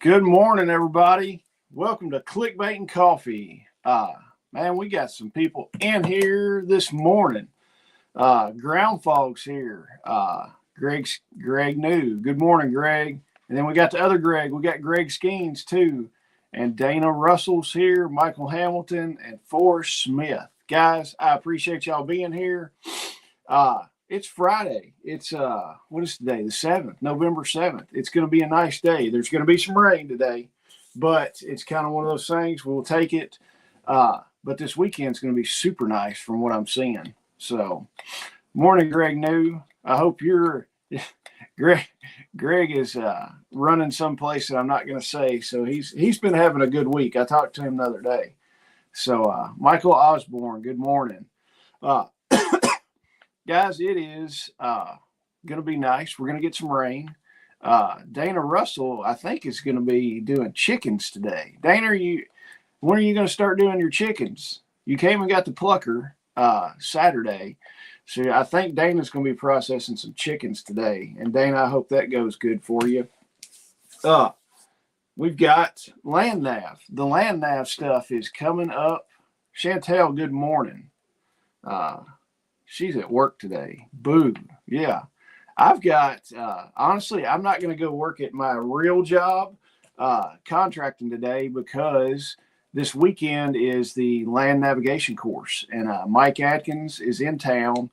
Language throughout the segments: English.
Good morning, everybody. Welcome to Clickbait and Coffee. Man, we got some people in here this morning. Ground Fog's here. Greg New. Good morning, Greg. And then we got the other Greg. We got Greg Skeens too. And Dana Russell's here, Michael Hamilton, and Forrest Smith. Guys, I appreciate y'all being here. It's Friday. It's what is today? The 7th, November 7th. It's going to be a nice day. There's going to be some rain today, but it's kind of one of those things. We'll take it. But this weekend's going to be super nice from what I'm seeing. So, morning, Greg New. I hope you're Greg is running someplace that I'm not going to say. So he's been having a good week. I talked to him the other day. So Michael Osborne, good morning. Guys, it is going to be nice. We're going to get some rain. Dana Russell, I think, is going to be doing chickens today. Dana, when are you going to start doing your chickens? You came and got the plucker Saturday. So I think Dana's going to be processing some chickens today. And Dana, I hope that goes good for you. We've got land nav. The land nav stuff is coming up. Chantel, good morning. She's at work today. Boo. Yeah. I've got, honestly, I'm not going to go work at my real job contracting today because this weekend is the land navigation course. And Mike Atkins is in town.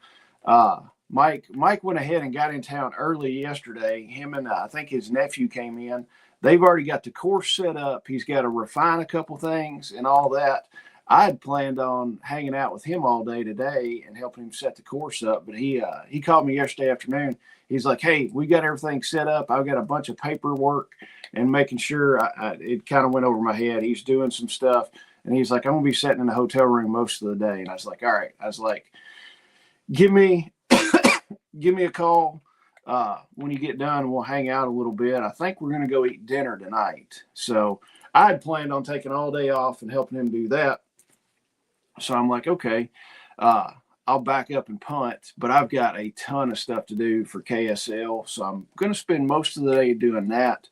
Mike went ahead and got in town early yesterday. Him and I think his nephew came in. They've already got the course set up. He's got to refine a couple things and all that. I had planned on hanging out with him all day today and helping him set the course up. But he called me yesterday afternoon. He's like, hey, we got everything set up. I've got a bunch of paperwork and making sure it kind of went over my head. He's doing some stuff. And he's like, I'm going to be sitting in the hotel room most of the day. And I was like, all right. I was like, give me a call when you get done and we'll hang out a little bit. I think we're going to go eat dinner tonight. So I had planned on taking all day off and helping him do that. So I'm like, okay, I'll back up and punt, but I've got a ton of stuff to do for KSL. So I'm going to spend most of the day doing that.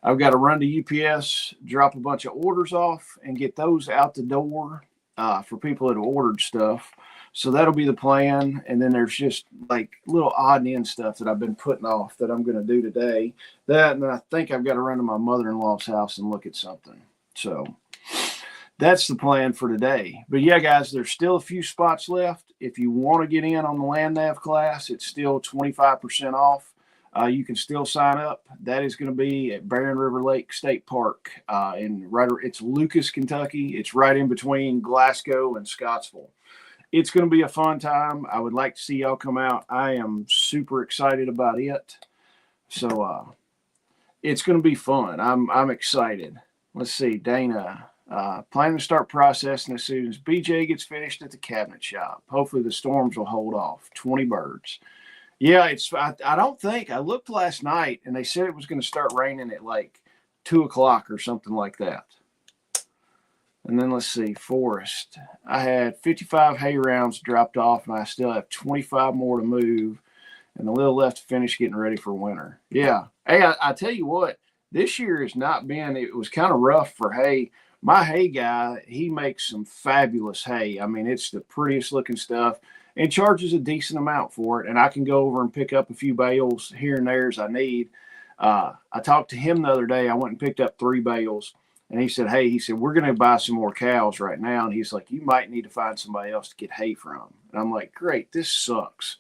I've got to run to UPS, drop a bunch of orders off and get those out the door for people that have ordered stuff. So that'll be the plan. And then there's just like little odd and end stuff that I've been putting off that I'm going to do today. That, and then I think I've got to run to my mother-in-law's house and look at something. So that's the plan for today. But yeah, guys, there's still a few spots left. If you want to get in on the land nav class, it's still 25% off. You can still sign up. That is going to be at Barren River Lake State Park it's Lucas, Kentucky. It's right in between Glasgow and Scottsville. It's going to be a fun time. I would like to see y'all come out. I am super excited about it. So it's going to be fun. I'm excited. Let's see, Dana. Planning to start processing as soon as BJ gets finished at the cabinet shop. Hopefully the storms will hold off. 20 birds. Yeah, I don't think. I looked last night and they said it was going to start raining at like 2 o'clock or something like that. And then let's see, Forest. I had 55 hay rounds dropped off and I still have 25 more to move and a little left to finish getting ready for winter. Yeah. Hey, I tell you what, this year has not been, it was kind of rough for hay. My hay guy, he makes some fabulous hay. I mean, it's the prettiest looking stuff and charges a decent amount for it. And I can go over and pick up a few bales here and there as I need. I talked to him the other day. I went and picked up 3 bales. And he said, hey, we're going to buy some more cows right now. And he's like, you might need to find somebody else to get hay from. And I'm like, great, this sucks.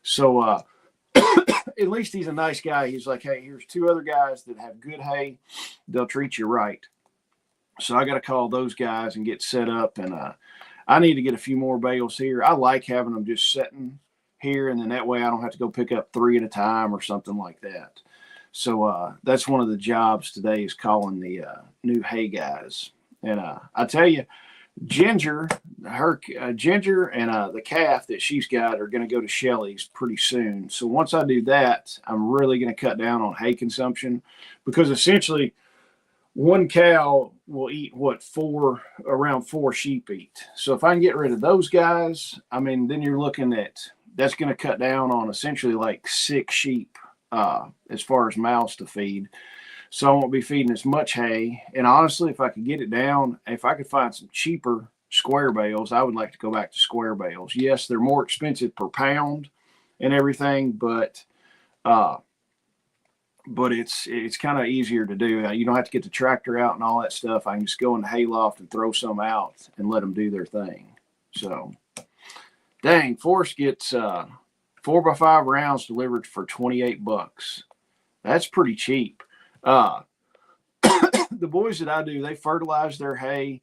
So at least he's a nice guy. He's like, hey, here's 2 other guys that have good hay. They'll treat you right. So I got to call those guys and get set up. And I need to get a few more bales here. I like having them just sitting here. And then that way I don't have to go pick up 3 at a time or something like that. So that's one of the jobs today is calling the new hay guys. And I tell you, Ginger and the calf that she's got are going to go to Shelly's pretty soon. So once I do that, I'm really going to cut down on hay consumption because essentially one cow will eat around 4 sheep eat. So if I can get rid of those guys, I mean, then you're looking at, that's going to cut down on essentially like 6 sheep as far as mouths to feed. So I won't be feeding as much hay. And honestly, if I could get it down, if I could find some cheaper square bales, I would like to go back to square bales. Yes, they're more expensive per pound and everything, but it's kind of easier to do. You don't have to get the tractor out and all that stuff. I can just go in the hayloft and throw some out and let them do their thing. So, dang, Forrest gets 4x5 rounds delivered for $28. That's pretty cheap. The boys that I do, they fertilize their hay.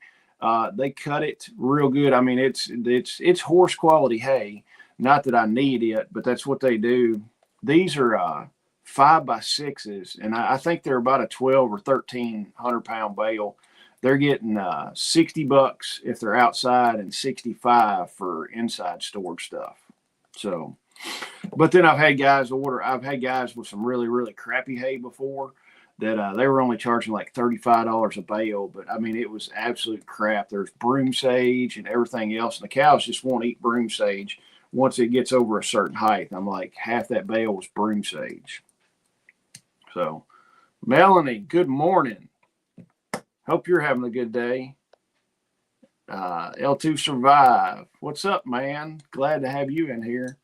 They cut it real good. I mean, it's horse quality hay. Not that I need it, but that's what they do. These are 5x6s, and I think they're about a 12 or 1,300 pound bale. They're getting $60 if they're outside and $65 for inside stored stuff. So, but then I've had guys with some really, really crappy hay before that they were only charging like $35 a bale. But I mean, it was absolute crap. There's broom sage and everything else, and the cows just won't eat broom sage once it gets over a certain height. I'm like, half that bale was broom sage. So, Melanie, good morning. Hope you're having a good day. L2 Survive. What's up, man? Glad to have you in here.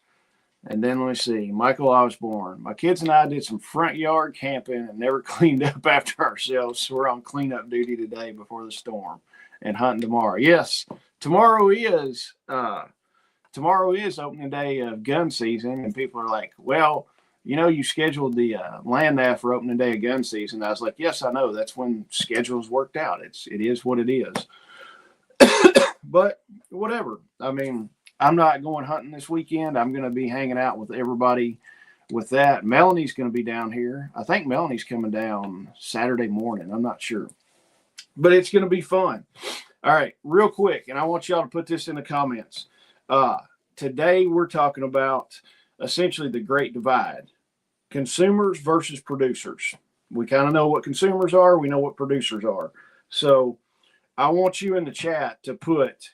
And then let me see. Michael Osborne. My kids and I did some front yard camping and never cleaned up after ourselves. So we're on cleanup duty today before the storm and hunting tomorrow. Yes, tomorrow is opening day of gun season. And people are like, well, you know, you scheduled the land nav for opening day of gun season. I was like, yes, I know. That's when schedules worked out. It is what it is. But whatever. I mean, I'm not going hunting this weekend. I'm going to be hanging out with everybody with that. Melanie's going to be down here. I think Melanie's coming down Saturday morning. I'm not sure. But it's going to be fun. All right, real quick, and I want y'all to put this in the comments. Today we're talking about essentially the Great Divide. Consumers versus producers. We kind of know what consumers are. We know what producers are. So I want you in the chat to put,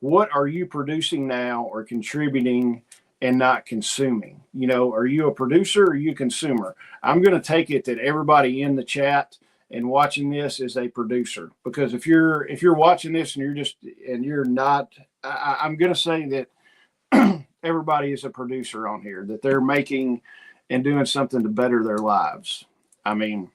what are you producing now or contributing and not consuming? You know, are you a producer or are you a consumer? I'm going to take it that everybody in the chat and watching this is a producer, because if you're watching this and you're not, I'm going to say that everybody is a producer on here, that they're making and doing something to better their lives. I mean,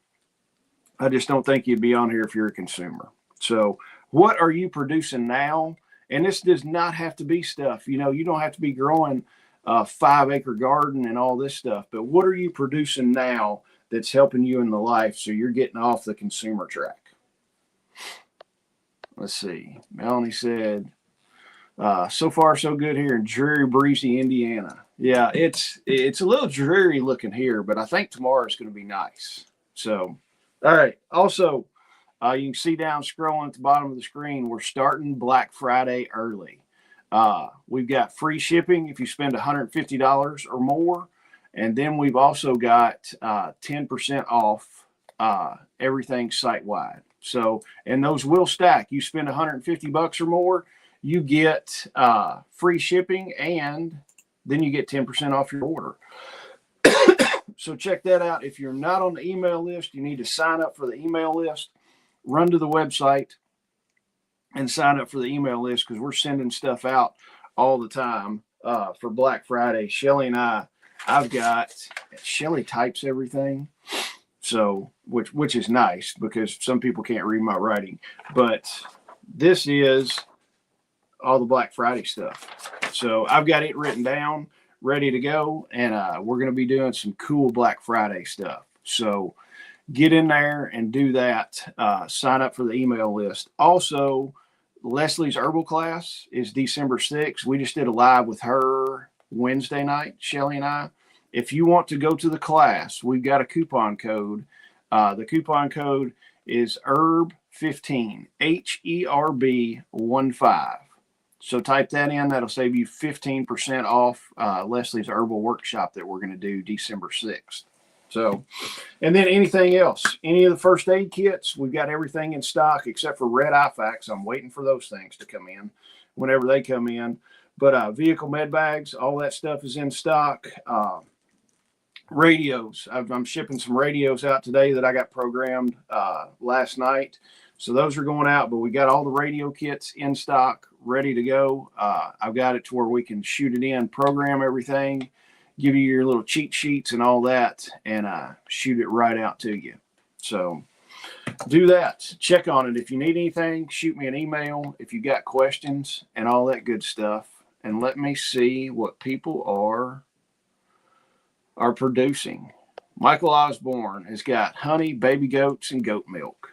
I just don't think you'd be on here if you're a consumer. So what are you producing now? And this does not have to be stuff, you know, you don't have to be growing a 5-acre garden and all this stuff, but what are you producing now that's helping you in the life so you're getting off the consumer track? Let's see. Melanie said, so far so good here in dreary, breezy Indiana. Yeah, it's a little dreary looking here, but I think tomorrow is going to be nice. So, all right. Also, you can see down scrolling at the bottom of the screen, we're starting Black Friday early. We've got free shipping if you spend $150 or more. And then we've also got 10% off everything site-wide. So, and those will stack. You spend $150 or more, you get free shipping, and then you get 10% off your order. So check that out. If you're not on the email list, you need to sign up for the email list. Run to the website and sign up for the email list, because we're sending stuff out all the time for Black Friday. Shelly and I've got, Shelly types everything, so which is nice because some people can't read my writing. But this is all the Black Friday stuff. So I've got it written down, ready to go, and we're going to be doing some cool Black Friday stuff. So get in there and do that. Sign up for the email list. Also, Leslie's herbal class is December 6th. We just did a live with her Wednesday night, Shelly and I. If you want to go to the class, we've got a coupon code. The coupon code is HERB15, HERB15. So type that in. That'll save you 15% off Leslie's herbal workshop that we're going to do December 6th. So, and then anything else, any of the first aid kits, we've got everything in stock except for red IFACs. I'm waiting for those things to come in whenever they come in. But vehicle med bags, all that stuff is in stock. Radios. I'm shipping some radios out today that I got programmed last night. So those are going out, but we got all the radio kits in stock, ready to go. I've got it to where we can shoot it in, program everything, give you your little cheat sheets and all that, and shoot it right out to you. So do that. Check on it. If you need anything, shoot me an email if you got questions and all that good stuff. And let me see what people are producing. Michael Osborne has got honey, baby goats, and goat milk.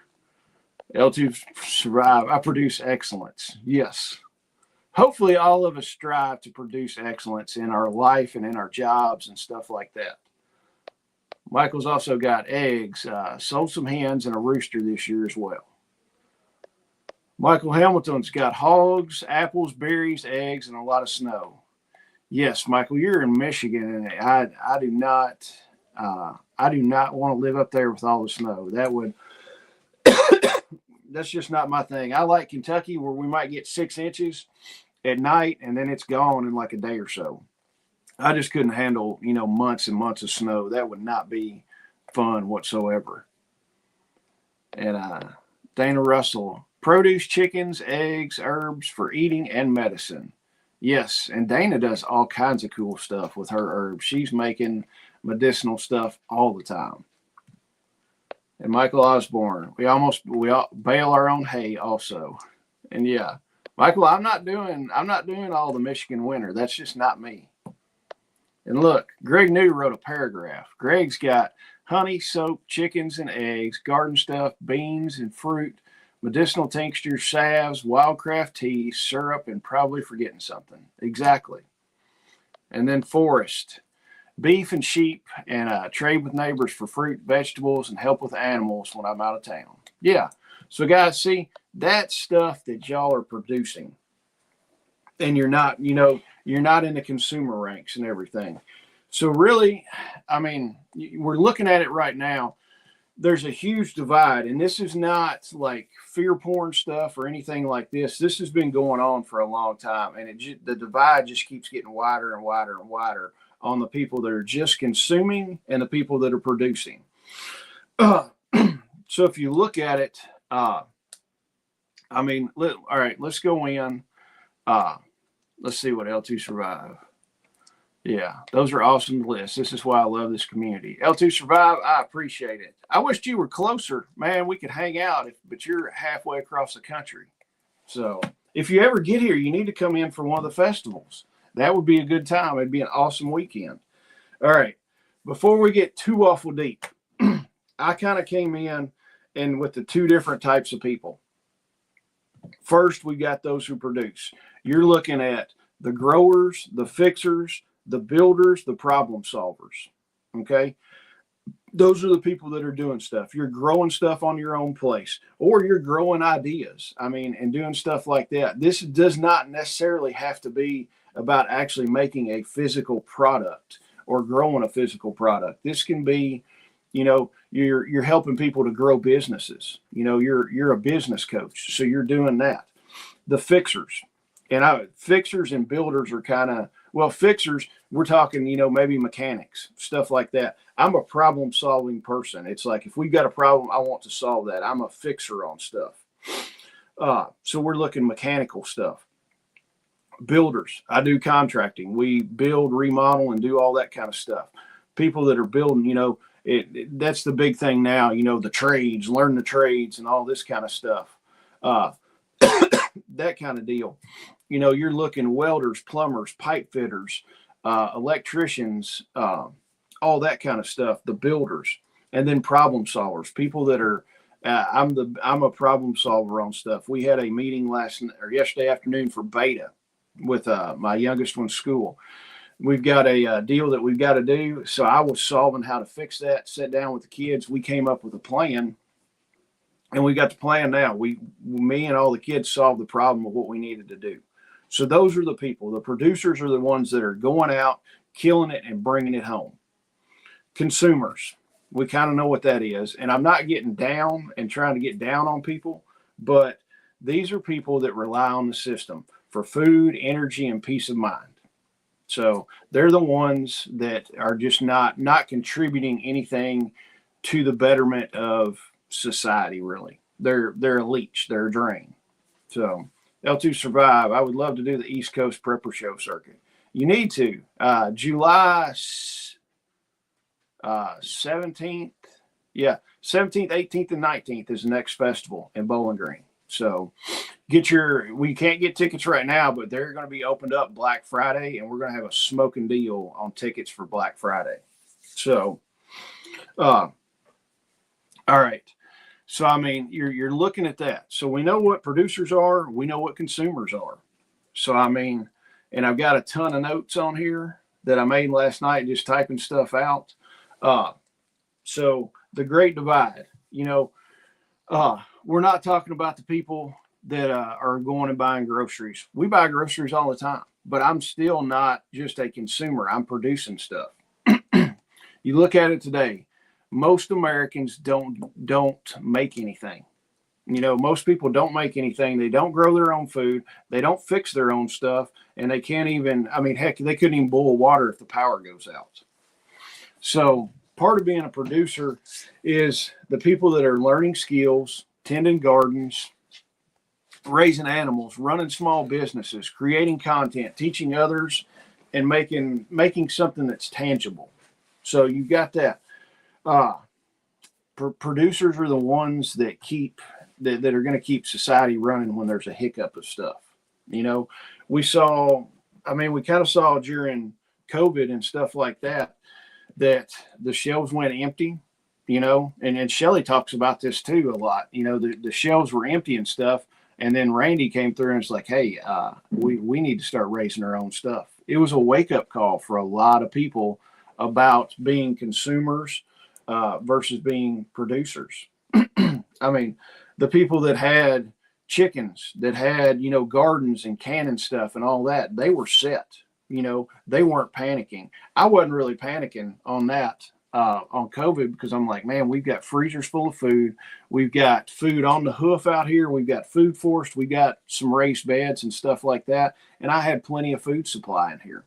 L2 Survive. I produce excellence. Yes. Hopefully all of us strive to produce excellence in our life and in our jobs and stuff like that. Michael's also got eggs, sold some hens and a rooster this year as well. Michael Hamilton's got hogs, apples, berries, eggs, and a lot of snow. Yes, Michael, you're in Michigan, and I do not want to live up there with all the snow. That's just not my thing. I like Kentucky, where we might get 6 inches at night, and then it's gone in like a day or so. I just couldn't handle, months and months of snow. That would not be fun whatsoever. And Dana Russell, produce, chickens, eggs, herbs for eating and medicine. Yes, and Dana does all kinds of cool stuff with her herbs. She's making medicinal stuff all the time. And Michael Osborne, we all bale our own hay also. And yeah, Michael, I'm not doing all the Michigan winter. That's just not me. And look, Greg New wrote a paragraph. Greg's got honey, soap, chickens and eggs, garden stuff, beans and fruit, medicinal tinctures, salves, wildcraft tea, syrup, and probably forgetting something. Exactly. And then Forrest, beef and sheep, and trade with neighbors for fruit, vegetables, and help with animals when I'm out of town. Yeah. So guys, see, that's stuff that y'all are producing. And you're not in the consumer ranks and everything. So really, I mean, we're looking at it right now. There's a huge divide, and this is not like fear porn stuff or anything like this. This has been going on for a long time, and the divide just keeps getting wider and wider and wider on the people that are just consuming and the people that are producing. So if you look at it, all right, let's go in. Let's see what L2 Survive. Yeah, those are awesome lists. This is why I love this community. L2 Survive, I appreciate it. I wished you were closer. Man, we could hang out, but you're halfway across the country. So if you ever get here, you need to come in for one of the festivals. That would be a good time. It'd be an awesome weekend. All right, before we get too awful deep, I kind of came in and with the two different types of people. First, we got those who produce. You're looking at the growers, the fixers, the builders, the problem solvers. Okay? Those are the people that are doing stuff. You're growing stuff on your own place, or you're growing ideas. And doing stuff like that. This does not necessarily have to be about actually making a physical product or growing a physical product. This can be, you're helping people to grow businesses. You're a business coach, so you're doing that. The fixers, fixers and builders are kind of, fixers, we're talking, maybe mechanics, stuff like that. I'm a problem solving person. It's like, if we've got a problem, I want to solve that. I'm a fixer on stuff. So we're looking mechanical stuff. Builders, I do contracting. We build, remodel, and do all that kind of stuff. People that are building, that's the big thing now, the trades, learn the trades and all this kind of stuff. That kind of deal. You're looking welders, plumbers, pipe fitters, electricians, all that kind of stuff, the builders, and then problem solvers, people that are, I'm a problem solver on stuff. We had a meeting yesterday afternoon for beta with my youngest one's school. We've got a deal that we've got to do. So I was solving how to fix that, sat down with the kids. We came up with a plan, and we got the plan now. Me and all the kids solved the problem of what we needed to do. So those are the people. The producers are the ones that are going out, killing it, and bringing it home. Consumers, we kind of know what that is. And I'm not getting down and trying to get down on people, but these are people that rely on the system for food, energy, and peace of mind. So they're the ones that are just not contributing anything to the betterment of society. Really, they're a leech, they're a drain. So L2 Survive. I would love to do the East Coast Prepper Show circuit. You need to. July 17th. Yeah, 17th, 18th, and 19th is the next festival in Bowling Green. So we can't get tickets right now, but they're going to be opened up Black Friday, and we're going to have a smoking deal on tickets for Black Friday. So, all right. So, I mean, you're looking at that. So we know what producers are. We know what consumers are. So, I mean, and I've got a ton of notes on here that I made last night just typing stuff out. So the Great Divide, we're not talking about the people that are going and buying groceries. We buy groceries all the time, but I'm still not just a consumer. I'm producing stuff. You look at it today, most Americans don't make anything. Most people don't make anything. They don't grow their own food. They don't fix their own stuff. And they can't even, heck, they couldn't even boil water if the power goes out. So part of being a producer is the people that are learning skills, tending gardens, raising animals, running small businesses, creating content, teaching others, and making something that's tangible. So you've got that. Producers are the ones that that are going to keep society running when there's a hiccup of stuff. We kind of saw during COVID and stuff like that the shelves went empty, and Shelly talks about this too a lot. The shelves were empty and stuff. And then Randy came through and was like, hey, we need to start raising our own stuff. It was a wake-up call for a lot of people about being consumers versus being producers. The people that had chickens, that had, gardens and canning stuff and all that, they were set. They weren't panicking. I wasn't really panicking on that. On COVID, because I'm like, man, we've got freezers full of food. We've got food on the hoof out here. We've got food forest. We got some raised beds and stuff like that. And I had plenty of food supply in here.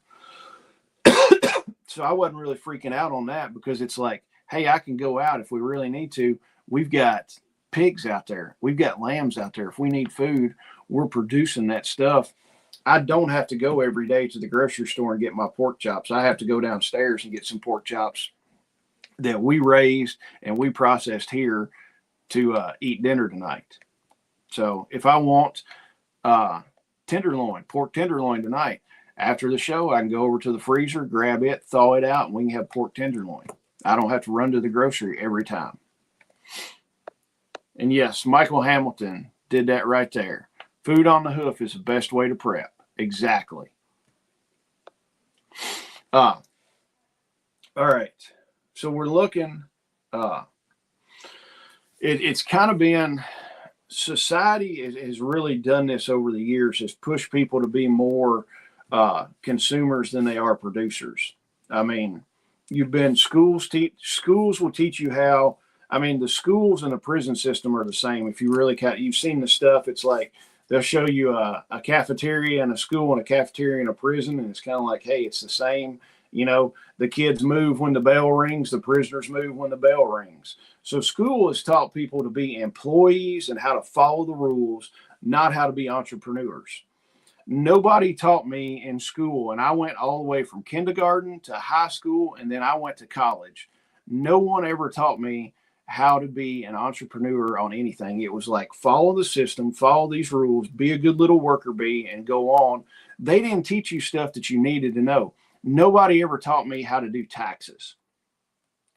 So I wasn't really freaking out on that, because it's like, hey, I can go out if we really need to. We've got pigs out there. We've got lambs out there. If we need food, we're producing that stuff. I don't have to go every day to the grocery store and get my pork chops. I have to go downstairs and get some pork chops that we raised and we processed here to eat dinner tonight. So if I want pork tenderloin tonight, after the show, I can go over to the freezer, grab it, thaw it out, and we can have pork tenderloin. I don't have to run to the grocery every time. And yes, Michael Hamilton did that right there. Food on the hoof is the best way to prep. Exactly. All right. So we're looking, it's kind of been, society has really done this over the years, has pushed people to be more consumers than they are producers. Schools will teach you how, the schools and the prison system are the same. If you really you've seen the stuff, it's like they'll show you a cafeteria in a school and a cafeteria in a prison, and it's kind of like, hey, it's the same. The kids move when the bell rings, the prisoners move when the bell rings. So school has taught people to be employees and how to follow the rules, not how to be entrepreneurs. Nobody taught me in school, and I went all the way from kindergarten to high school, and then I went to college. No one ever taught me how to be an entrepreneur on anything. It was like, follow the system, follow these rules, be a good little worker bee, and go on. They didn't teach you stuff that you needed to know. Nobody ever taught me how to do taxes.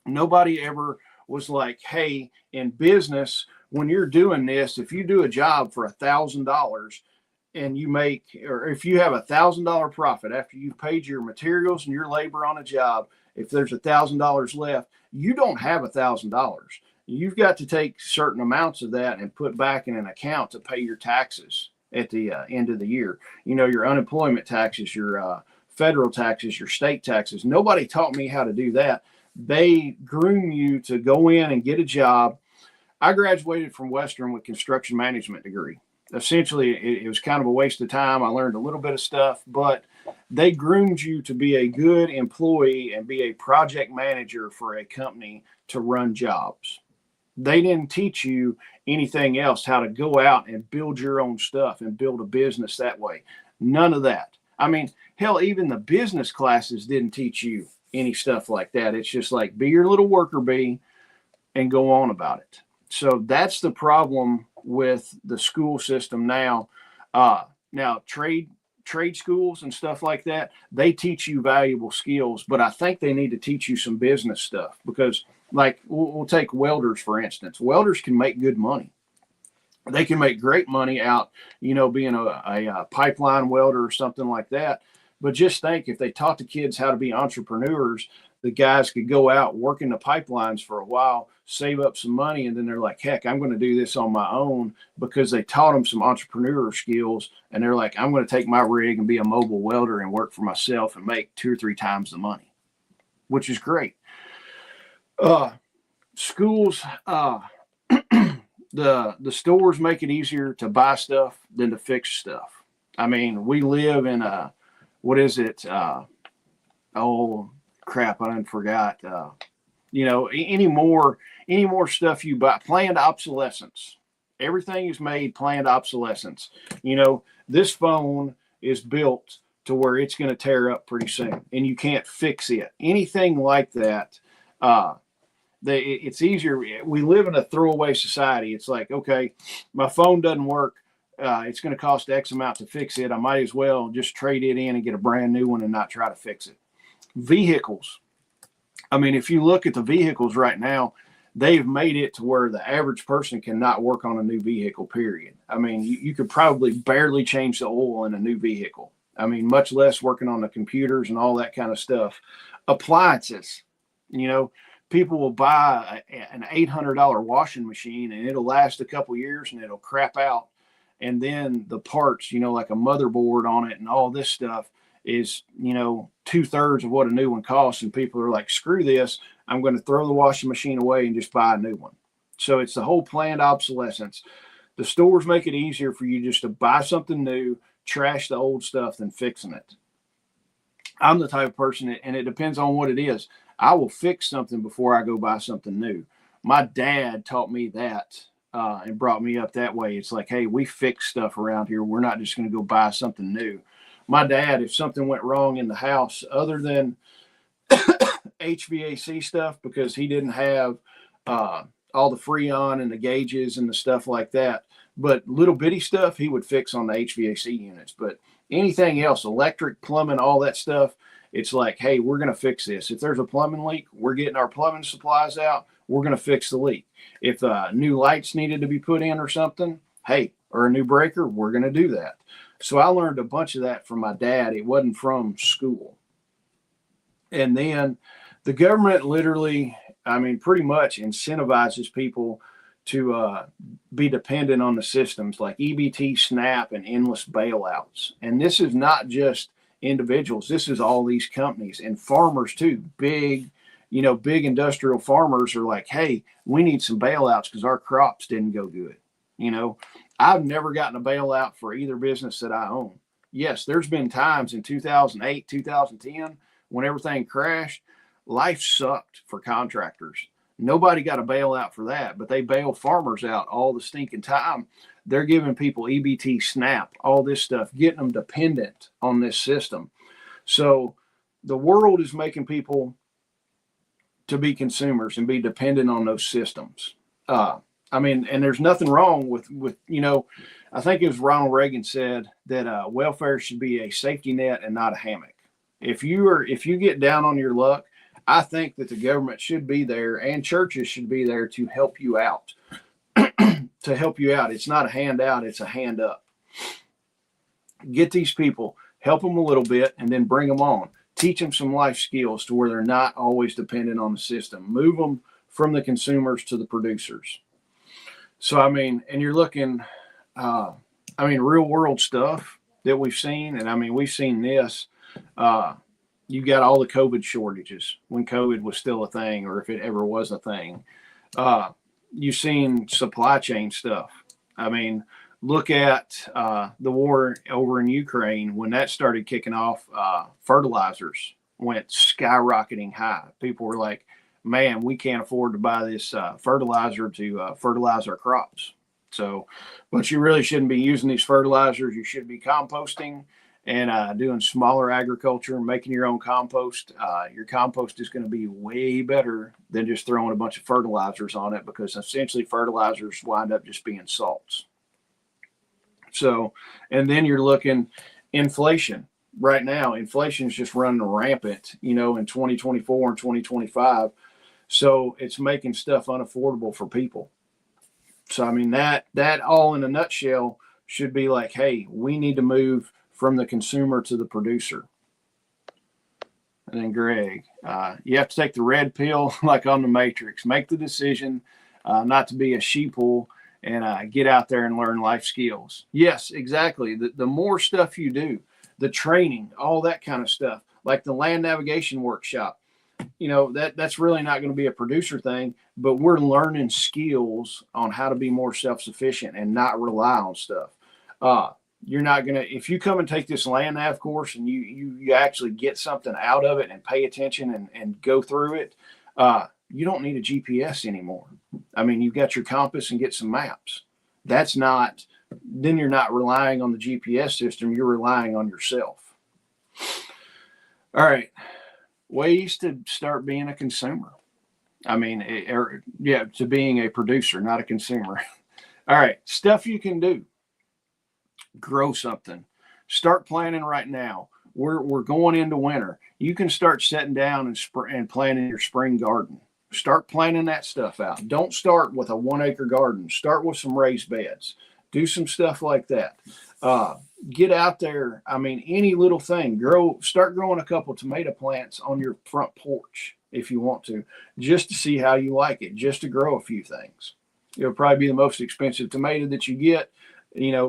Nobody ever was like, hey, in business, when you're doing this, if you do a job for $1,000 and you make, or if you have $1,000 profit after you've paid your materials and your labor on a job, if there's $1,000 left, you don't have $1,000. You've got to take certain amounts of that and put back in an account to pay your taxes at the end of the year. Your unemployment taxes, your federal taxes, your state taxes. Nobody taught me how to do that. They groom you to go in and get a job. I graduated from Western with construction management degree. Essentially, it was kind of a waste of time. I learned a little bit of stuff, but They groomed you to be a good employee and be a project manager for a company to run jobs. They didn't teach you anything else, how to go out and build your own stuff and build a business that way. None of that. I mean, hell, even the business classes didn't teach you any stuff like that. It's just like, be your little worker bee and go on about it. So that's the problem with the school system now. Now, trade schools and stuff like that, they teach you valuable skills, but I think they need to teach you some business stuff because, like, we'll take welders, for instance. Welders can make good money. They can make great money out, being a pipeline welder or something like that. But just think, if they taught the kids how to be entrepreneurs, the guys could go out working the pipelines for a while, save up some money, and then they're like, heck, I'm going to do this on my own because they taught them some entrepreneur skills. And they're like, I'm going to take my rig and be a mobile welder and work for myself and make 2 or 3 times the money, which is great. Schools, the stores make it easier to buy stuff than to fix stuff. I mean, we live in what is it? Oh crap, I done forgot. Any more stuff you buy, planned obsolescence. Everything is made planned obsolescence. This phone is built to where it's going to tear up pretty soon, and you can't fix it. Anything like that. It's easier. We live in a throwaway society. It's like, okay, my phone doesn't work. It's going to cost X amount to fix it. I might as well just trade it in and get a brand new one and not try to fix it. Vehicles. I mean, if you look at the vehicles right now, they've made it to where the average person cannot work on a new vehicle, period. I mean, you could probably barely change the oil in a new vehicle. I mean, much less working on the computers and all that kind of stuff. Appliances, people will buy an $800 washing machine and it'll last a couple years and it'll crap out. And then the parts, like a motherboard on it and all this stuff is, 2/3 of what a new one costs. And people are like, screw this. I'm going to throw the washing machine away and just buy a new one. So it's the whole planned obsolescence. The stores make it easier for you just to buy something new, trash the old stuff, than fixing it. I'm the type of person, and it depends on what it is. I will fix something before I go buy something new. My dad taught me that and brought me up that way. It's like, hey, we fix stuff around here. We're not just going to go buy something new. My dad, if something went wrong in the house, other than HVAC stuff, because he didn't have all the Freon and the gauges and the stuff like that, but little bitty stuff he would fix on the HVAC units. But anything else, electric, plumbing, all that stuff, it's like, hey, we're going to fix this. If there's a plumbing leak, we're getting our plumbing supplies out. We're going to fix the leak. If new lights needed to be put in or something, hey, or a new breaker, we're going to do that. So I learned a bunch of that from my dad. It wasn't from school. And then the government literally, pretty much incentivizes people to be dependent on the systems like EBT, SNAP, and endless bailouts. And this is not just individuals. This is all these companies and farmers too. Big industrial farmers are like, hey, we need some bailouts because our crops didn't go good. I've never gotten a bailout for either business that I own. Yes, there's been times in 2008, 2010, when everything crashed, life sucked for contractors. Nobody got a bailout for that, but they bail farmers out all the stinking time. They're giving people EBT, SNAP, all this stuff, getting them dependent on this system. So the world is making people to be consumers and be dependent on those systems. And there's nothing wrong with I think it was Ronald Reagan said that welfare should be a safety net and not a hammock. If you get down on your luck, I think that the government should be there and churches should be there to help you out. To help you out. It's not a handout, it's a hand up. Get these people, help them a little bit, and then bring them on. Teach them some life skills to where they're not always dependent on the system. Move them from the consumers to the producers. So, and you're looking, real world stuff that we've seen. And we've seen this. You got all the COVID shortages when COVID was still a thing, or if it ever was a thing. You've seen supply chain stuff. Look at the war over in Ukraine. When that started kicking off, fertilizers went skyrocketing high. People were like, man, we can't afford to buy this fertilizer to fertilize our crops. So, but you really shouldn't be using these fertilizers. You should be composting and doing smaller agriculture, making your own compost. Your compost is going to be way better than just throwing a bunch of fertilizers on it, because essentially fertilizers wind up just being salts. So, and then you're looking inflation. Right now, inflation is just running rampant, in 2024 and 2025. So it's making stuff unaffordable for people. So, I mean, that all in a nutshell should be like, hey, we need to move from the consumer to the producer. And then Greg, you have to take the red pill like on the Matrix. Make the decision not to be a sheeple and get out there and learn life skills. Yes, exactly. The more stuff you do, the training, all that kind of stuff, like the land navigation workshop, that's really not going to be a producer thing, but we're learning skills on how to be more self-sufficient and not rely on stuff. You're not going to, if you come and take this land nav course and you actually get something out of it and pay attention and go through it, you don't need a GPS anymore. I mean, you've got your compass and get some maps. Then you're not relying on the GPS system. You're relying on yourself. All right. Ways to start being a consumer. I mean, to being a producer, not a consumer. All right. Stuff you can do. Grow something. Start planning right now. We're going into winter. You can start sitting down and planning your spring garden. Start planning that stuff out. Don't start with a 1 acre garden. Start with some raised beds. Do some stuff like that. Get out there. I mean, any little thing. Start growing a couple tomato plants on your front porch if you want to, just to see how you like it, just to grow a few things. It'll probably be the most expensive tomato that you get.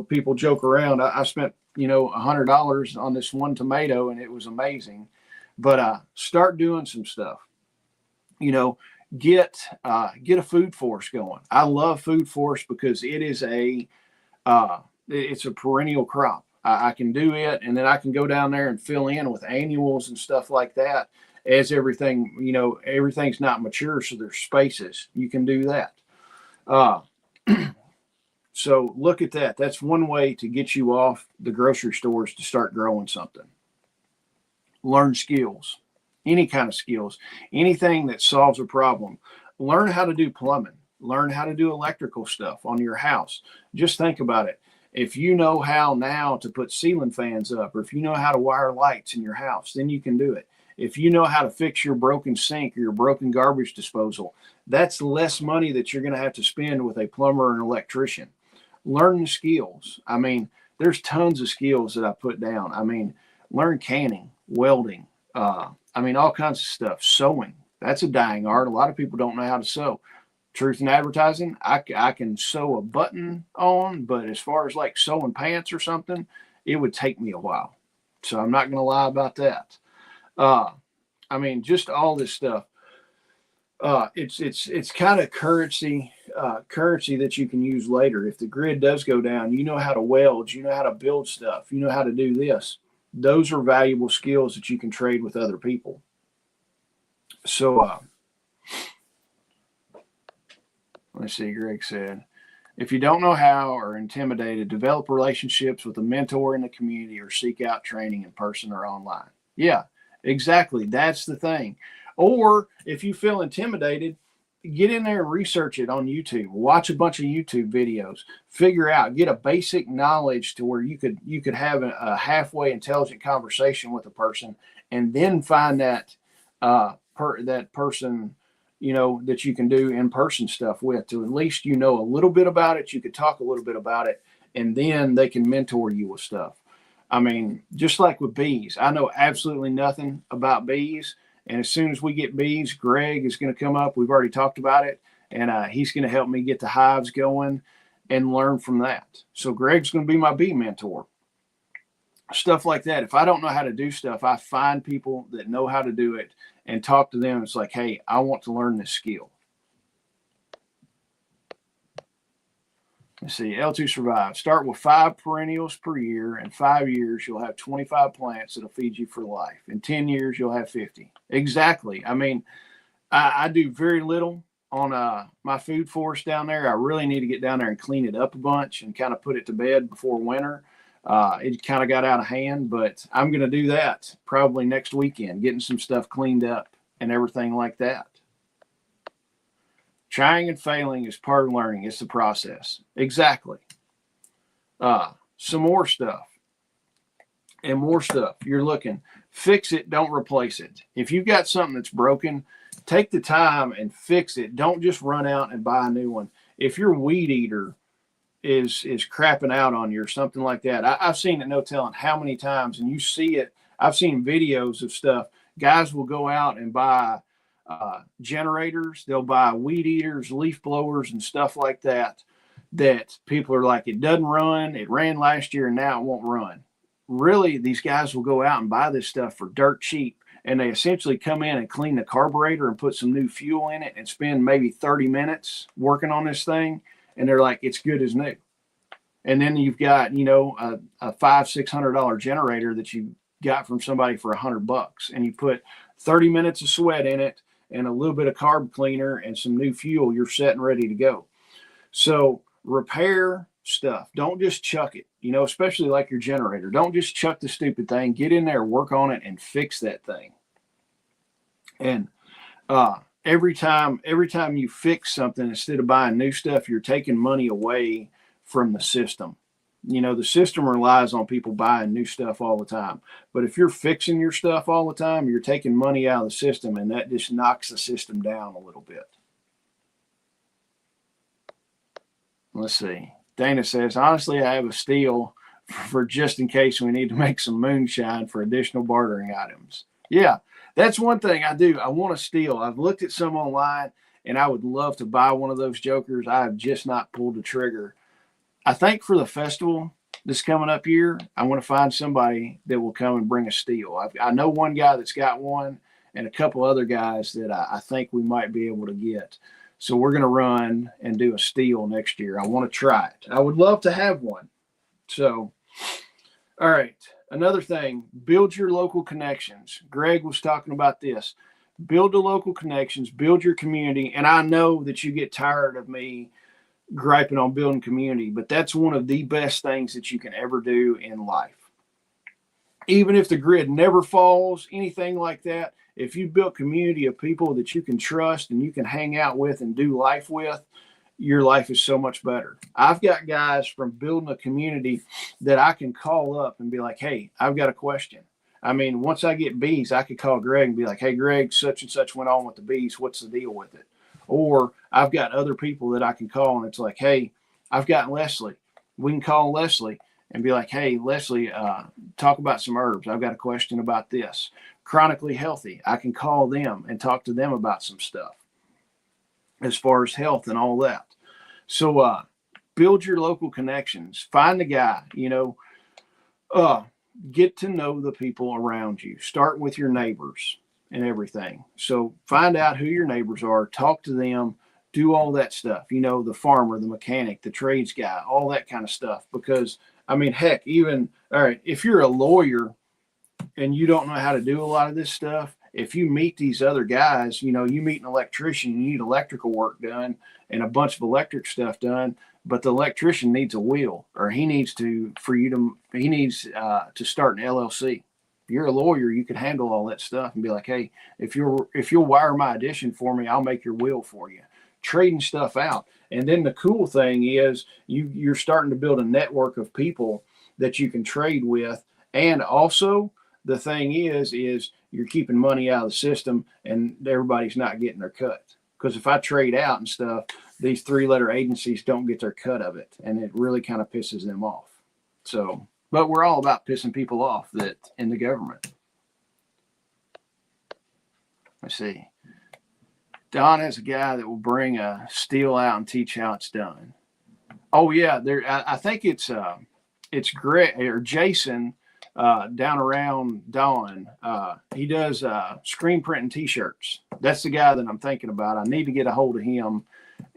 People joke around. I spent, $100 on this one tomato and it was amazing. But start doing some stuff. Get a food forest going. I love food forest because it is it's a perennial crop. I can do it, and then I can go down there and fill in with annuals and stuff like that. As everything's not mature, so there's spaces. You can do that. So look at that. That's one way to get you off the grocery stores to start growing something. Learn skills, any kind of skills, anything that solves a problem. Learn how to do plumbing. Learn how to do electrical stuff on your house. Just think about it. If you know how now to put ceiling fans up, or if you know how to wire lights in your house, then you can do it. If you know how to fix your broken sink or your broken garbage disposal, that's less money that you're going to have to spend with a plumber or an electrician. Learn the skills. I mean, there's tons of skills that I put down. I mean, learn canning, welding, all kinds of stuff. Sewing. That's a dying art. A lot of people don't know how to sew. Truth in advertising, I can sew a button on, but as far as like sewing pants or something, it would take me a while. So I'm not going to lie about that. Just all this stuff. It's kind of currency that you can use later. If the grid does go down, you know how to weld, you know how to build stuff, you know how to do this. Those are valuable skills that you can trade with other people. So, let's see, Greg said, if you don't know how or are intimidated, develop relationships with a mentor in the community or seek out training in person or online. Yeah, exactly. That's the thing. Or if you feel intimidated, get in there and research it on YouTube. Watch a bunch of YouTube videos. Figure out, get a basic knowledge to where you could have a halfway intelligent conversation with a person, and then find that person that you can do in-person stuff with, to at least a little bit about it. You could talk a little bit about it, and then they can mentor you with stuff. I mean, just like with bees, I know absolutely nothing about bees. And as soon as we get bees, Greg is going to come up. We've already talked about it. And he's going to help me get the hives going and learn from that. So Greg's going to be my bee mentor. Stuff like that. If I don't know how to do stuff, I find people that know how to do it and talk to them. It's like, hey, I want to learn this skill. Let's see, L2 Survive. Start with 5 perennials per year. In 5 years, you'll have 25 plants that'll feed you for life. In 10 years, you'll have 50. Exactly. I mean, I do very little on my food forest down there. I really need to get down there and clean it up a bunch and kind of put it to bed before winter. It kind of got out of hand, but I'm going to do that probably next weekend, getting some stuff cleaned up and everything like that. Trying and failing is part of learning. It's the process. Exactly. Some more stuff and more stuff. You're looking, fix it, don't replace it. If you've got something that's broken, take the time and fix it. Don't just run out and buy a new one. If your weed eater is crapping out on you or something like that, I've seen it no telling how many times, and you see it. I've seen videos of stuff. Guys will go out and buy generators. They'll buy weed eaters, leaf blowers, and stuff like that, that people are like, it doesn't run. It ran last year and now it won't run. Really, these guys will go out and buy this stuff for dirt cheap. And they essentially come in and clean the carburetor and put some new fuel in it and spend maybe 30 minutes working on this thing. And they're like, it's good as new. And then you've got, a $500-$600 generator that you got from somebody for $100, and you put 30 minutes of sweat in it and a little bit of carb cleaner and some new fuel, you're set and ready to go. So repair stuff. Don't just chuck it, especially like your generator. Don't just chuck the stupid thing. Get in there, work on it, and fix that thing. And every time you fix something, instead of buying new stuff, you're taking money away from the system. The system relies on people buying new stuff all the time. But if you're fixing your stuff all the time, you're taking money out of the system, and that just knocks the system down a little bit. Let's see. Dana says, honestly, I have a steel for just in case we need to make some moonshine for additional bartering items. Yeah, that's one thing I do. I want a steel. I've looked at some online, and I would love to buy one of those jokers. I have just not pulled the trigger. I think for the festival that's coming up here, I want to find somebody that will come and bring a steel. I know one guy that's got one and a couple other guys that I think we might be able to get. So we're going to run and do a steel next year. I want to try it. I would love to have one. So, all right. Another thing, build your local connections. Greg was talking about this. Build the local connections, build your community. And I know that you get tired of me griping on building community, but that's one of the best things that you can ever do in life. Even if the grid never falls, anything like that, if you build community of people that you can trust and you can hang out with and do life with, your life is so much better. I've got guys from building a community that I can call up and be like, hey, I've got a question. I mean, once I get bees, I could call Greg and be like, hey, Greg, such and such went on with the bees. What's the deal with it? Or I've got other people that I can call, and it's like, hey, I've got Leslie. We can call Leslie and be like, hey, Leslie, talk about some herbs. I've got a question about this. Chronically Healthy. I can call them and talk to them about some stuff as far as health and all that. So build your local connections. Find a guy, get to know the people around you. Start with your neighbors and everything. So find out who your neighbors are, talk to them, do all that stuff, the farmer, the mechanic, the trades guy, all that kind of stuff. Because I mean, heck, even, all right, if you're a lawyer and you don't know how to do a lot of this stuff, if you meet these other guys, you meet an electrician, you need electrical work done and a bunch of electric stuff done, but the electrician needs a wheel, or he needs to start an LLC. If you're a lawyer, you can handle all that stuff and be like, hey, if you'll wire my addition for me, I'll make your will for you. Trading stuff out. And then the cool thing is you're starting to build a network of people that you can trade with. And also the thing is you're keeping money out of the system and everybody's not getting their cut. Because if I trade out and stuff, these 3-letter agencies don't get their cut of it. And it really kind of pisses them off. So, but we're all about pissing people off that in the government. Let's see. Don has a guy that will bring a steel out and teach how it's done. Oh yeah, I think it's Greg or Jason down around Don. He does screen printing T-shirts. That's the guy that I'm thinking about. I need to get a hold of him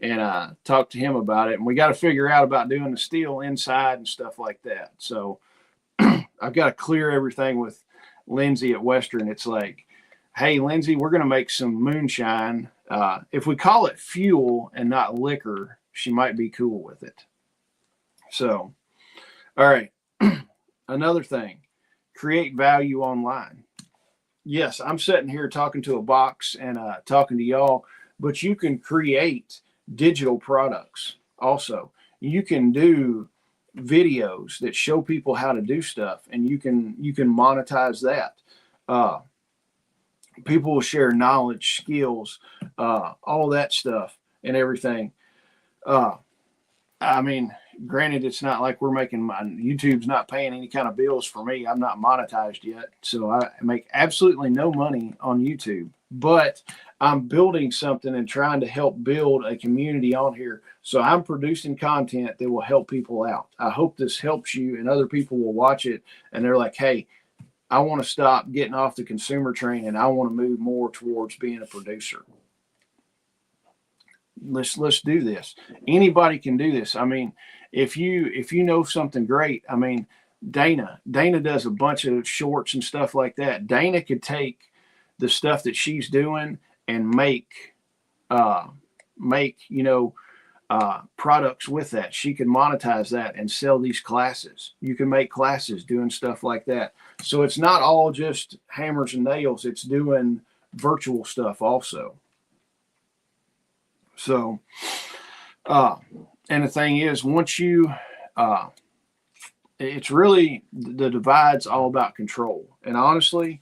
and talk to him about it. And we got to figure out about doing the steel inside and stuff like that. So I've got to clear everything with Lindsay at Western. It's like, hey, Lindsay, we're going to make some moonshine. If we call it fuel and not liquor, she might be cool with it. So, all right. Another thing, create value online. Yes, I'm sitting here talking to a box and talking to y'all, but you can create digital products also. You can do videos that show people how to do stuff, and you can monetize that. People will share knowledge, skills, all that stuff and everything. I mean, granted, it's not like we're making YouTube's not paying any kind of bills for me. I'm not monetized yet. So I make absolutely no money on YouTube, but I'm building something and trying to help build a community on here. So I'm producing content that will help people out. I hope this helps you, and other people will watch it and they're like, hey, I want to stop getting off the consumer train and I want to move more towards being a producer. Let's do this. Anybody can do this. I mean, if you know something great, I mean, Dana does a bunch of shorts and stuff like that. Dana could take the stuff that she's doing and make products with that. She can monetize that and sell these classes. You can make classes doing stuff like that. So it's not all just hammers and nails. It's doing virtual stuff also. So, and the thing is, once you, it's really, the divide's all about control. And honestly,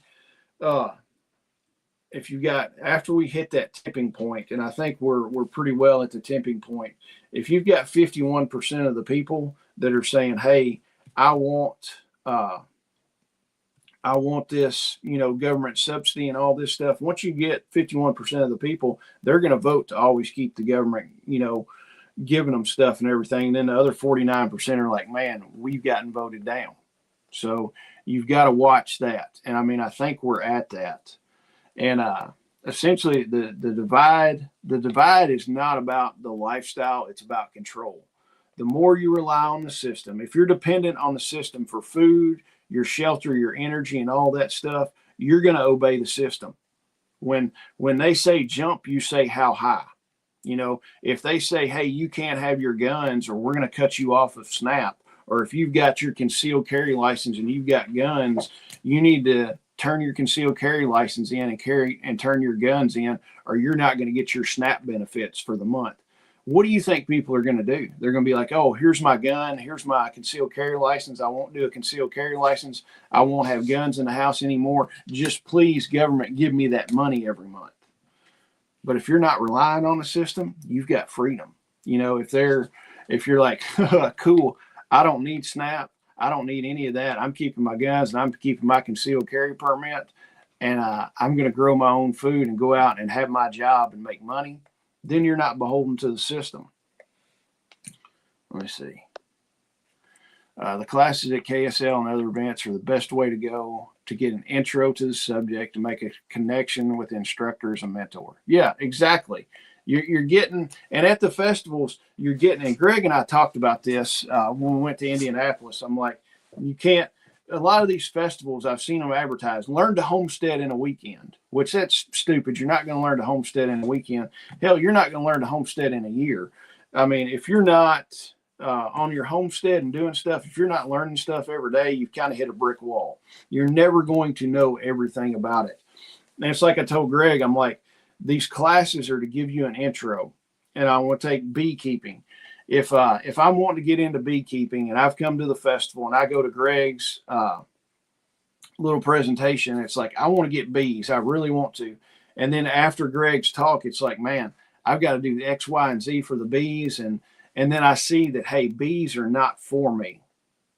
if you got, after we hit that tipping point, and I think we're pretty well at the tipping point, if you've got 51% of the people that are saying, hey, I want this, government subsidy and all this stuff. Once you get 51% of the people, they're going to vote to always keep the government, giving them stuff and everything. And then the other 49% are like, man, we've gotten voted down. So you've got to watch that. And I mean, I think we're at that. And essentially the divide is not about the lifestyle. It's about control. The more you rely on the system, if you're dependent on the system for food, your shelter, your energy, and all that stuff, you're going to obey the system. When they say jump, you say how high. If they say, hey, you can't have your guns, or we're going to cut you off of SNAP, or if you've got your concealed carry license and you've got guns, you need to turn your concealed carry license in and turn your guns in, or you're not going to get your SNAP benefits for the month. What do you think people are going to do? They're going to be like, oh, here's my gun. Here's my concealed carry license. I won't do a concealed carry license. I won't have guns in the house anymore. Just please, government, give me that money every month. But if you're not relying on the system, you've got freedom. If you're like, cool, I don't need SNAP. I don't need any of that. I'm keeping my guns and I'm keeping my concealed carry permit. And I'm going to grow my own food and go out and have my job and make money. Then you're not beholden to the system. Let me see. The classes at KSL and other events are the best way to go to get an intro to the subject, to make a connection with instructors and mentor. Yeah, exactly. You're getting, and at the festivals, you're getting, and Greg and I talked about this when we went to Indianapolis. I'm like, you can't, a lot of these festivals, I've seen them advertised, learn to homestead in a weekend, which that's stupid. You're not going to learn to homestead in a weekend. Hell, you're not going to learn to homestead in a year. I mean, if you're not on your homestead and doing stuff, if you're not learning stuff every day, you've kind of hit a brick wall. You're never going to know everything about it. And it's like I told Greg, I'm like, these classes are to give you an intro, and I want to take beekeeping. If I'm wanting to get into beekeeping and I've come to the festival and I go to Greg's little presentation, it's like, I want to get bees. I really want to. And then after Greg's talk, it's like, man, I've got to do X, Y, and Z for the bees. And then I see that, hey, bees are not for me.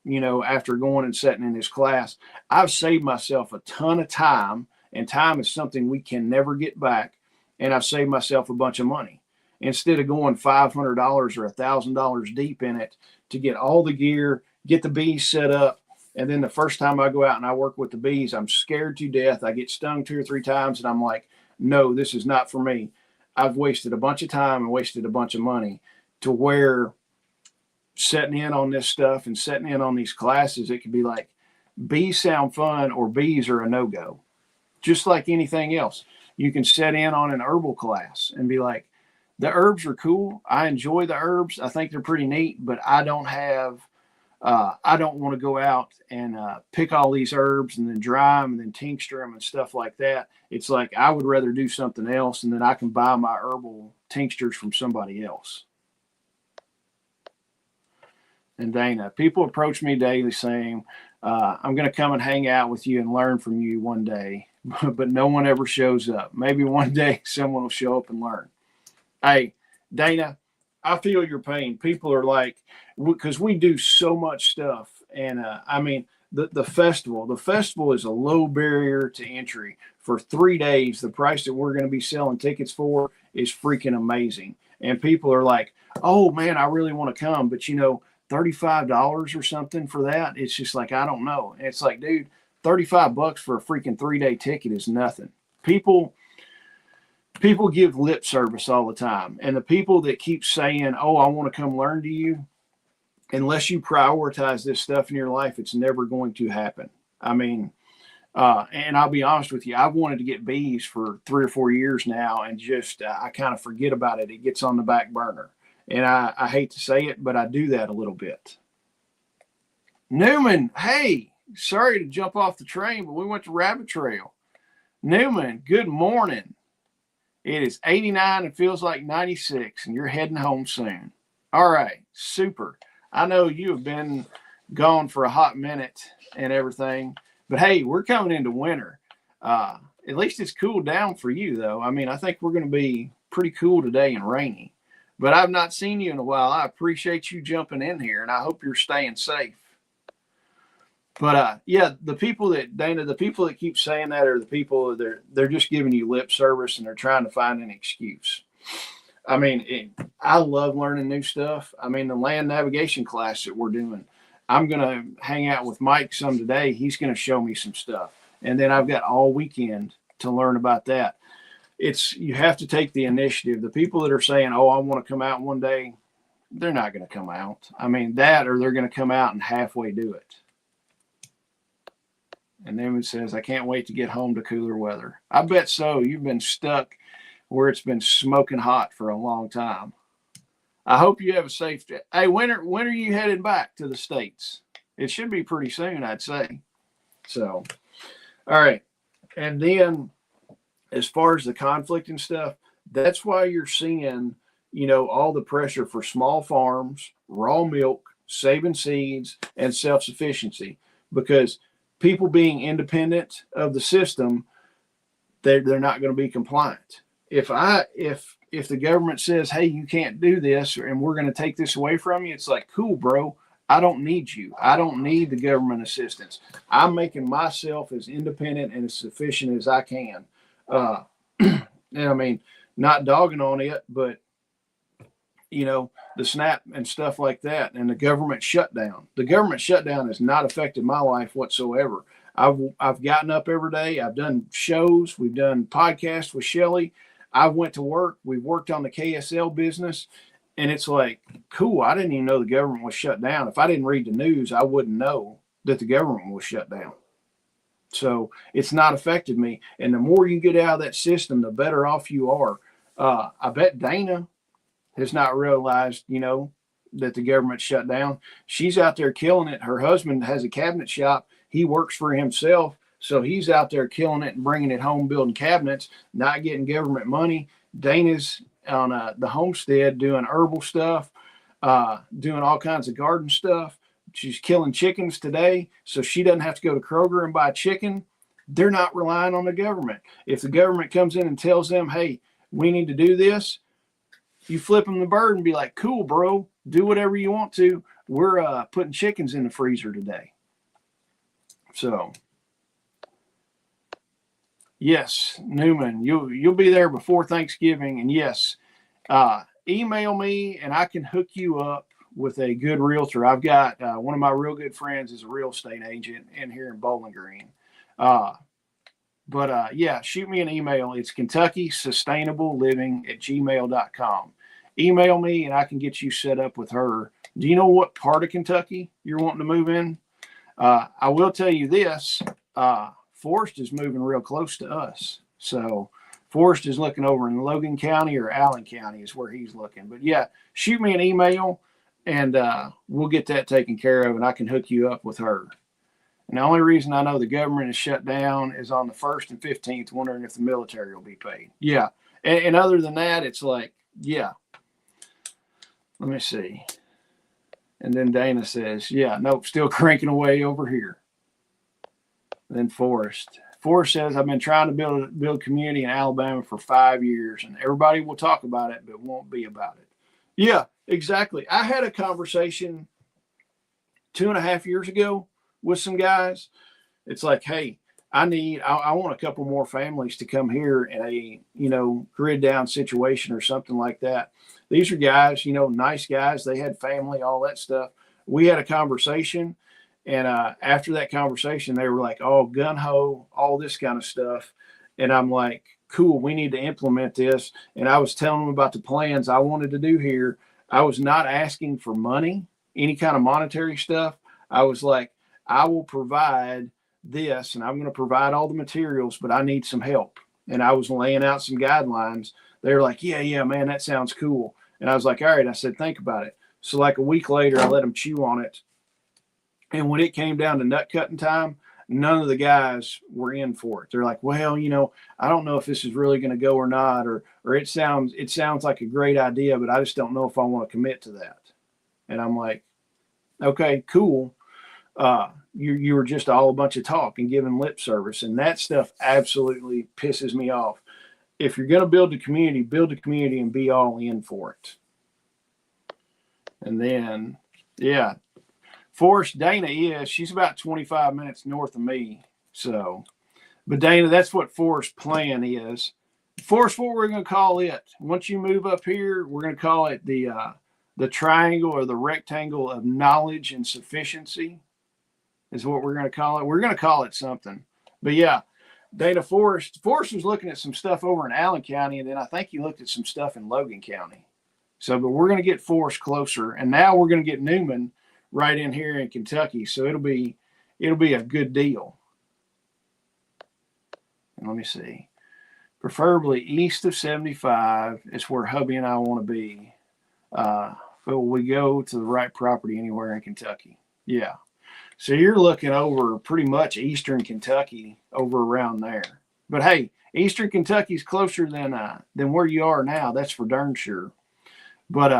After going and sitting in his class, I've saved myself a ton of time, and time is something we can never get back. And I've saved myself a bunch of money. Instead of going $500 or $1,000 deep in it to get all the gear, get the bees set up. And then the first time I go out and I work with the bees, I'm scared to death. I get stung 2 or 3 times and I'm like, no, this is not for me. I've wasted a bunch of time and wasted a bunch of money to where setting in on this stuff and setting in on these classes, it could be like bees sound fun or bees are a no-go. Just like anything else. You can set in on an herbal class and be like, the herbs are cool. I enjoy the herbs. I think they're pretty neat, but I don't want to go out and pick all these herbs and then dry them and then tincture them and stuff like that. It's like I would rather do something else, and then I can buy my herbal tinctures from somebody else. And Dana, people approach me daily saying, I'm going to come and hang out with you and learn from you one day, but no one ever shows up. Maybe one day someone will show up and learn. Hey, Dana, I feel your pain. People are like, because we do so much stuff. And I mean, the festival is a low barrier to entry. For 3 days, the price that we're going to be selling tickets for is freaking amazing. And people are like, oh man, I really want to come. But $35 or something for that. It's just like, I don't know. And it's like, dude, $35 for a freaking 3-day ticket is nothing. People give lip service all the time. And the people that keep saying, oh, I want to come learn to you, unless you prioritize this stuff in your life, it's never going to happen. I mean, and I'll be honest with you, I've wanted to get bees for 3 or 4 years now, and just I kind of forget about it. It gets on the back burner. And I hate to say it, but I do that a little bit. Newman, hey, sorry to jump off the train, but we went to Rabbit Trail. Newman, good morning. It is 89 and feels like 96, and you're heading home soon. All right, super. I know you have been gone for a hot minute and everything, but hey, we're coming into winter. At least it's cooled down for you, though. I mean, I think we're going to be pretty cool today and rainy. But I've not seen you in a while. I appreciate you jumping in here, and I hope you're staying safe. But yeah, the people that keep saying that are the people they're just giving you lip service, and they're trying to find an excuse. I mean, I love learning new stuff. I mean, the land navigation class that we're doing, I'm going to hang out with Mike some today. He's going to show me some stuff. And then I've got all weekend to learn about that. You have to take the initiative. The people that are saying, oh, I want to come out one day, they're not going to come out. I mean, that, or they're going to come out and halfway do it. And then it says, I can't wait to get home to cooler weather. I bet so. You've been stuck where it's been smoking hot for a long time. I hope you have a safe day. Hey, when are you headed back to the States? It should be pretty soon, I'd say. So, all right. And then, as far as the conflict and stuff, that's why you're seeing, all the pressure for small farms, raw milk, saving seeds, and self-sufficiency. Because people being independent of the system, they're not going to be compliant. If the government says, hey, you can't do this, and we're going to take this away from you, it's like, cool, bro. I don't need you. I don't need the government assistance. I'm making myself as independent and as sufficient as I can. And I mean, not dogging on it, but the SNAP and stuff like that, and the government shutdown. The government shutdown has not affected my life whatsoever. I've gotten up every day. I've done shows. We've done podcasts with Shelly. I went to work. We've worked on the KSL business, and it's like, cool. I didn't even know the government was shut down. If I didn't read the news, I wouldn't know that the government was shut down. So it's not affected me. And the more you get out of that system, the better off you are. I bet Dana has not realized, that the government shut down. She's out there killing it. Her husband has a cabinet shop. He works for himself. So he's out there killing it and bringing it home, building cabinets, not getting government money. Dana's on the homestead doing herbal stuff, doing all kinds of garden stuff. She's killing chickens today, so she doesn't have to go to Kroger and buy chicken. They're not relying on the government. If the government comes in and tells them, hey, we need to do this, you flip them the bird and be like, cool, bro, do whatever you want to. We're putting chickens in the freezer today. So, yes, Newman, you'll be there before Thanksgiving. And yes, email me and I can hook you up with a good realtor. I've got one of my real good friends is a real estate agent in here in Bowling Green. But yeah, shoot me an email. It's KentuckySustainableLiving@gmail.com. Email me and I can get you set up with her. Do you know what part of Kentucky you're wanting to move in? I will tell you this. Forrest is moving real close to us. So Forrest is looking over in Logan County or Allen County is where he's looking. But yeah, shoot me an email and we'll get that taken care of and I can hook you up with her. And the only reason I know the government is shut down is on the 1st and 15th, wondering if the military will be paid. Yeah. And other than that, it's like, yeah. Let me see. And then Dana says, yeah, nope, still cranking away over here. And then Forrest says, I've been trying to build community in Alabama for 5 years, and everybody will talk about it, but won't be about it. Yeah, exactly. I had a conversation 2.5 years ago with some guys. It's like, hey, I want a couple more families to come here in a, grid down situation or something like that. These are guys, nice guys. They had family, all that stuff. We had a conversation. And after that conversation, they were like, oh, gun ho, all this kind of stuff. And I'm like, cool, we need to implement this. And I was telling them about the plans I wanted to do here. I was not asking for money, any kind of monetary stuff. I was like, I will provide this and I'm going to provide all the materials, but I need some help. And I was laying out some guidelines. They were like, yeah, man, that sounds cool. And I was like, all right. I said, think about it. So like a week later, I let them chew on it. And when it came down to nut cutting time, none of the guys were in for it. They're like, well, I don't know if this is really going to go or not, or it sounds like a great idea, but I just don't know if I want to commit to that. And I'm like, okay, cool. You were just all a bunch of talk and giving lip service. And that stuff absolutely pisses me off. If you're going to build a community and be all in for it. And then, yeah, Forrest, Dana she's about 25 minutes north of me. So, but Dana, that's what Forrest's plan is. Forrest, what we're going to call it. Once you move up here, we're going to call it the triangle or the rectangle of knowledge and sufficiency is what we're going to call it. We're going to call it something. But yeah, Dana, Forrest was looking at some stuff over in Allen County, and then I think he looked at some stuff in Logan County. So, but we're going to get Forrest closer, and now we're going to get Newman right in here in Kentucky. So it'll be a good deal. And let me see. Preferably east of 75 is where hubby and I want to be. But we go to the right property anywhere in Kentucky. Yeah. So you're looking over pretty much eastern Kentucky over around there. But hey, eastern Kentucky's closer than where you are now. That's for darn sure. But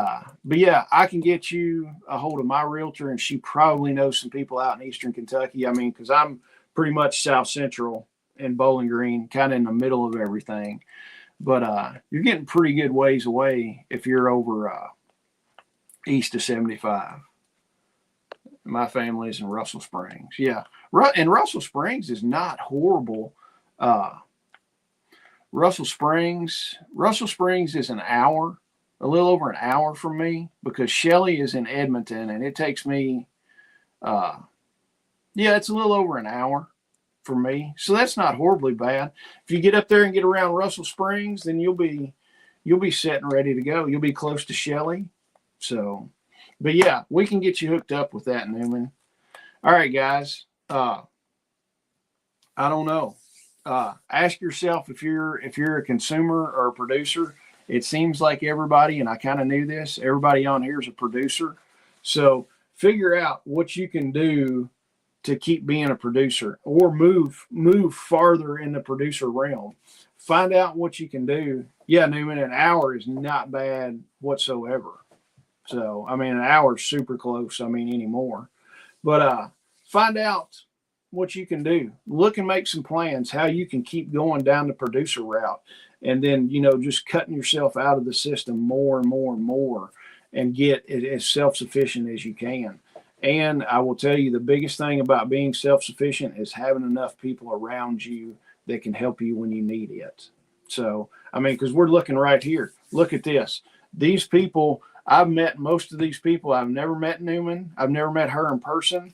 yeah, I can get you a hold of my realtor, and she probably knows some people out in eastern Kentucky. I mean, because I'm pretty much south central in Bowling Green, kind of in the middle of everything. But you're getting pretty good ways away if you're over east of 75. My family's in Russell Springs. Yeah, and Russell Springs is not horrible. Russell Springs is a little over an hour from me, because Shelley is in Edmonton, and it takes me, it's a little over an hour for me. So that's not horribly bad. If you get up there and get around Russell Springs, then you'll be set and ready to go. You'll be close to Shelley. So, but yeah, we can get you hooked up with that, Newman. All right, guys. I don't know. Ask yourself if you're a consumer or a producer. It seems like everybody, and I kind of knew this, everybody on here is a producer. So figure out what you can do to keep being a producer, or move farther in the producer realm. Find out what you can do. Yeah, Newman, an hour is not bad whatsoever. So, I mean, an hour is super close. I mean, anymore. But find out what you can do. Look and make some plans how you can keep going down the producer route. And then, just cutting yourself out of the system more and more and more, and get as self-sufficient as you can. And I will tell you, the biggest thing about being self-sufficient is having enough people around you that can help you when you need it. So, I mean, because we're looking right here. Look at this. These people, I've met most of these people. I've never met Newman. I've never met her in person.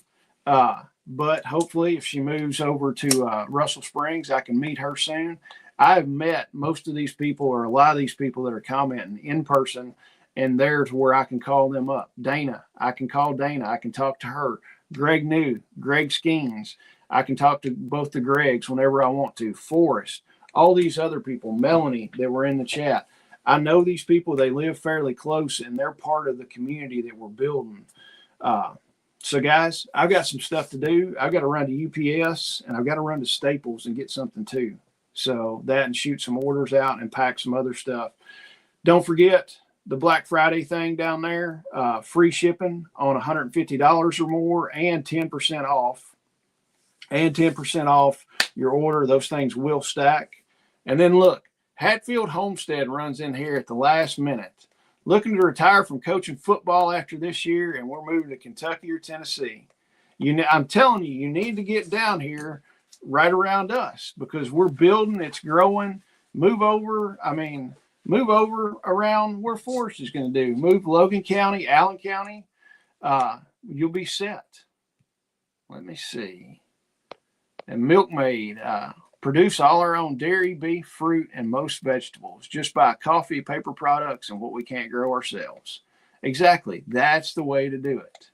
but hopefully if she moves over to Russell Springs, I can meet her soon. I've met most of these people, or a lot of these people that are commenting, in person, and there's where I can call them up. Dana, I can call Dana. I can talk to her. Greg New, Greg Skeens. I can talk to both the Gregs whenever I want to. Forrest, all these other people, Melanie, that were in the chat. I know these people. They live fairly close, and they're part of the community that we're building. So, guys, I've got some stuff to do. I've got to run to UPS, and I've got to run to Staples and get something too. So that, and shoot some orders out and pack some other stuff. Don't forget the Black Friday thing down there. Free shipping on $150 or more, and 10% off. And 10% off your order. Those things will stack. And then look, Hatfield Homestead runs in here at the last minute, looking to retire from coaching football after this year, and we're moving to Kentucky or Tennessee. I'm telling you, you need to get down here right around us, because we're building, it's growing. Move over around where Forrest is going to do. Move Logan County, Allen County. You'll be set. Let me see. And Milkmaid, produce all our own dairy, beef, fruit, and most vegetables. Just buy coffee, paper products, and what we can't grow ourselves. Exactly. That's the way to do it.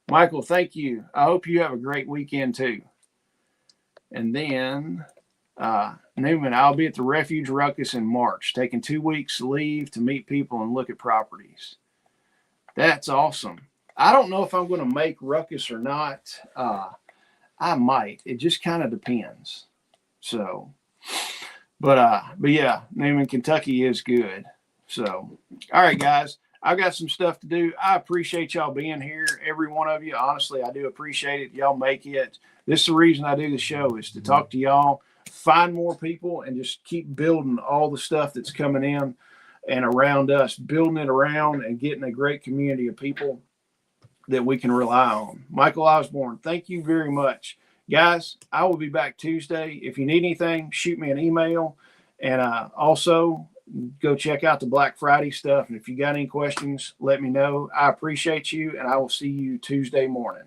Michael, thank you. I hope you have a great weekend too. And then Newman, I'll be at the Refuge Ruckus in March, taking 2 weeks leave to meet people and look at properties. That's awesome. I don't know if I'm going to make Ruckus or not. I might. It just kind of depends. So, but yeah, Newman, Kentucky is good. So, all right, guys, I've got some stuff to do. I appreciate y'all being here, every one of you. Honestly, I do appreciate it. Y'all make it. This is the reason I do the show, is to talk to y'all, find more people, and just keep building all the stuff that's coming in and around us, building it around and getting a great community of people that we can rely on. Michael Osborne, thank you very much. Guys, I will be back Tuesday. If you need anything, shoot me an email. And also go check out the Black Friday stuff. And if you got any questions, let me know. I appreciate you, and I will see you Tuesday morning.